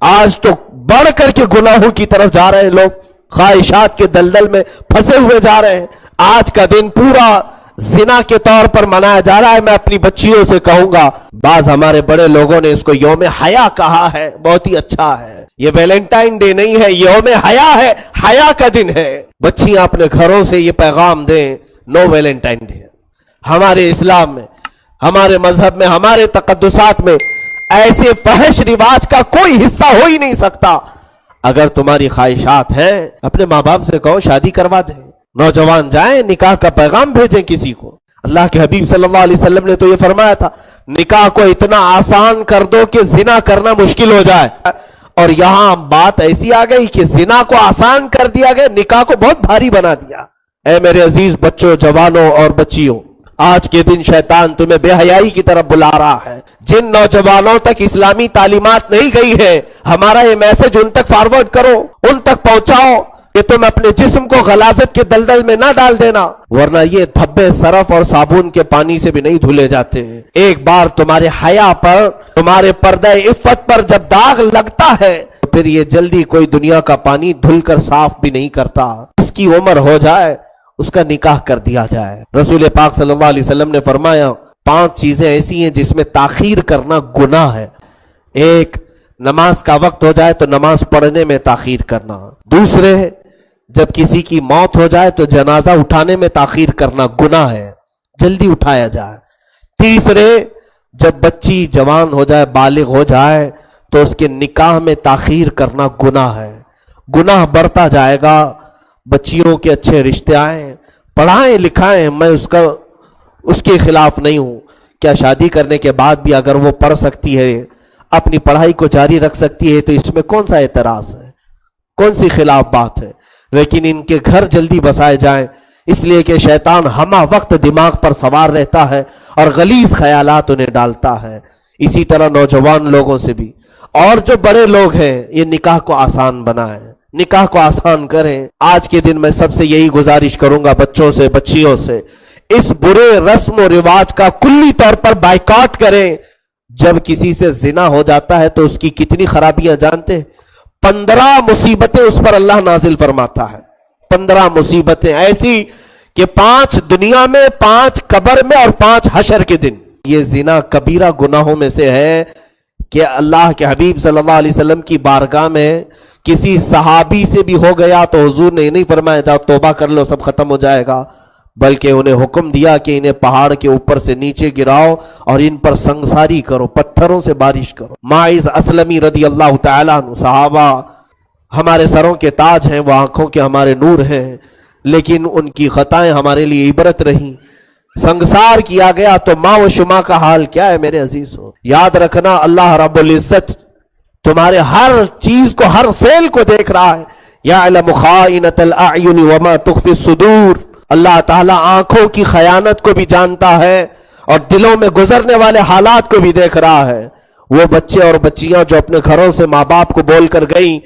آج تو بڑھ کر کے گناہوں کی طرف جا رہے ہیں لوگ، خواہشات کے دلدل میں پھنسے ہوئے جا رہے ہیں۔ آج کا دن پورا زنا کے طور پر منایا جا رہا ہے۔ میں اپنی بچیوں سے کہوں گا، بعض ہمارے بڑے لوگوں نے اس کو یوم حیا کہا ہے، بہت ہی اچھا ہے۔ یہ ویلنٹائن ڈے نہیں ہے، یوم حیا ہے، حیا کا دن ہے۔ بچیاں اپنے گھروں سے یہ پیغام دیں، نو ویلنٹائن ڈے۔ ہمارے اسلام میں، ہمارے مذہب میں، ہمارے تقدسات میں ایسے فحش رواج کا کوئی حصہ ہو ہی نہیں سکتا۔ اگر تمہاری خواہشات ہیں، اپنے ماں باپ سے کہو شادی کروا دیں، نوجوان جائیں، نکاح کا پیغام بھیجیں کسی کو۔ اللہ کے حبیب صلی اللہ علیہ وسلم نے تو یہ فرمایا تھا، نکاح کو اتنا آسان کر دو کہ زنا کرنا مشکل ہو جائے، اور یہاں بات ایسی آ گئی کہ زنا کو آسان کر دیا گیا، نکاح کو بہت بھاری بنا دیا۔ اے میرے عزیز بچوں، جوانوں اور بچیوں، آج کے دن شیطان تمہیں بے حیائی کی طرف بلا رہا ہے۔ جن نوجوانوں تک اسلامی تعلیمات نہیں گئی ہے، ہمارا یہ میسج ان تک فارورڈ کرو، ان تک پہنچاؤ کہ تم اپنے جسم کو غلاظت کے دلدل میں نہ ڈال دینا، ورنہ یہ دھبے صرف اور صابن کے پانی سے بھی نہیں دھلے جاتے ہیں۔ ایک بار تمہارے حیا پر، تمہارے پردہ عفت پر جب داغ لگتا ہے تو پھر یہ جلدی کوئی دنیا کا پانی دھل کر صاف بھی نہیں کرتا۔ اس کی عمر ہو جائے، اس کا نکاح کر دیا جائے۔ رسول پاک صلی اللہ علیہ وسلم نے فرمایا 5 چیزیں ایسی ہیں جس میں تاخیر کرنا گناہ ہے۔ ایک، نماز کا وقت ہو جائے تو نماز پڑھنے میں تاخیر کرنا۔ دوسرے، جب کسی کی موت ہو جائے تو جنازہ اٹھانے میں تاخیر کرنا گناہ ہے، جلدی اٹھایا جائے۔ تیسرے، جب بچی جوان ہو جائے، بالغ ہو جائے تو اس کے نکاح میں تاخیر کرنا گناہ ہے۔ گناہ بڑھتا جائے گا، بچیوں کے اچھے رشتے آئیں، پڑھائیں لکھائیں، میں اس کے خلاف نہیں ہوں۔ کیا شادی کرنے کے بعد بھی اگر وہ پڑھ سکتی ہے، اپنی پڑھائی کو جاری رکھ سکتی ہے، تو اس میں کون سا اعتراض ہے، کون سی خلاف بات ہے؟ لیکن ان کے گھر جلدی بسائے جائیں، اس لیے کہ شیطان ہمہ وقت دماغ پر سوار رہتا ہے اور غلیظ خیالات انہیں ڈالتا ہے۔ اسی طرح نوجوان لوگوں سے بھی، اور جو بڑے لوگ ہیں، یہ نکاح کو آسان بنائیں، نکاح کو آسان کریں۔ آج کے دن میں سب سے یہی گزارش کروں گا، بچوں سے، بچیوں سے، اس برے رسم و رواج کا کلی طور پر بائیکاٹ کریں۔ جب کسی سے زنا ہو جاتا ہے تو اس کی کتنی خرابیاں جانتے ہیں؟ 15 مصیبتیں اس پر اللہ نازل فرماتا ہے۔ 15 مصیبتیں ایسی کہ 5 دنیا میں، 5 قبر میں اور 5 حشر کے دن۔ یہ زنا کبیرہ گناہوں میں سے ہے کہ اللہ کے حبیب صلی اللہ علیہ وسلم کی بارگاہ میں کسی صحابی سے بھی ہو گیا تو حضور نے نہیں فرمایا جاؤ توبہ کر لو سب ختم ہو جائے گا، بلکہ انہیں حکم دیا کہ انہیں پہاڑ کے اوپر سے نیچے گراؤ اور ان پر سنگساری کرو، پتھروں سے بارش کرو۔ ماعز اسلمی رضی اللہ تعالیٰ عنہ، صحابہ ہمارے سروں کے تاج ہیں، وہ آنکھوں کے ہمارے نور ہیں، لیکن ان کی خطائیں ہمارے لیے عبرت رہیں۔ سنگسار کیا گیا تو ماں و شما کا حال کیا ہے میرے عزیزو؟ یاد رکھنا، اللہ رب العزت تمہارے ہر چیز کو، ہر فعل کو دیکھ رہا ہے۔ یعلم خائنۃ الاعین وما تخفی الصدور، اللہ تعالیٰ آنکھوں کی خیانت کو بھی جانتا ہے اور دلوں میں گزرنے والے حالات کو بھی دیکھ رہا ہے۔ وہ بچے اور بچیاں جو اپنے گھروں سے ماں باپ کو بول کر گئیں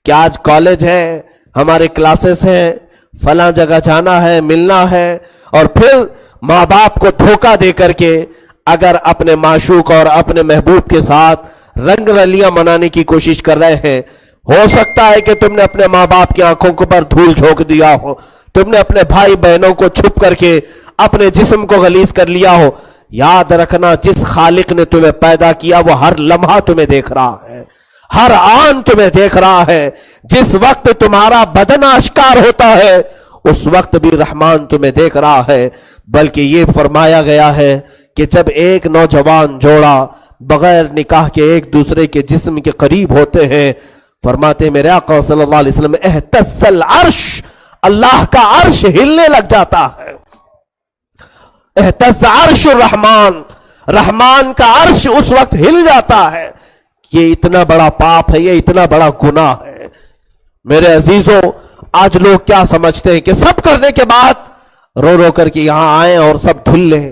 کہ آج کالج ہے، ہمارے کلاسز ہیں، فلاں جگہ جانا ہے، ملنا ہے، اور پھر ماں باپ کو دھوکہ دے کر کے اگر اپنے معشوق اور اپنے محبوب کے ساتھ رنگ رلیاں منانے کی کوشش کر رہے ہیں، ہو سکتا ہے کہ تم نے اپنے ماں باپ کی آنکھوں کے پر دھول جھونک دیا ہو، تم نے اپنے بھائی بہنوں کو چھپ کر کے اپنے جسم کو غلیظ کر لیا ہو۔ یاد رکھنا، جس خالق نے تمہیں پیدا کیا وہ ہر لمحہ تمہیں دیکھ رہا ہے، ہر آن تمہیں دیکھ رہا ہے۔ جس وقت تمہارا بدن آشکار ہوتا ہے اس وقت بھی رحمان تمہیں دیکھ رہا ہے۔ بلکہ یہ فرمایا گیا ہے کہ جب ایک نوجوان جوڑا بغیر نکاح کے ایک دوسرے کے جسم کے قریب ہوتے ہیں، فرماتے میرے آقا صلی اللہ علیہ وسلم، اہتز العرش، اللہ کا عرش ہلنے لگ جاتا ہے۔ اہتز عرش الرحمن، رحمان کا عرش اس وقت ہل جاتا ہے۔ یہ اتنا بڑا پاپ ہے، یہ اتنا بڑا گناہ ہے۔ میرے عزیزوں، آج لوگ کیا سمجھتے ہیں کہ سب کرنے کے بعد رو رو کر کے یہاں آئیں اور سب دھل لیں۔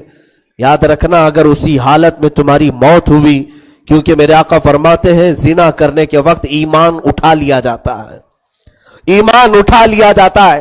یاد رکھنا، اگر اسی حالت میں تمہاری موت ہوئی، کیونکہ میرے آقا فرماتے ہیں زنا کرنے کے وقت ایمان اٹھا لیا جاتا ہے، ایمان اٹھا لیا جاتا ہے۔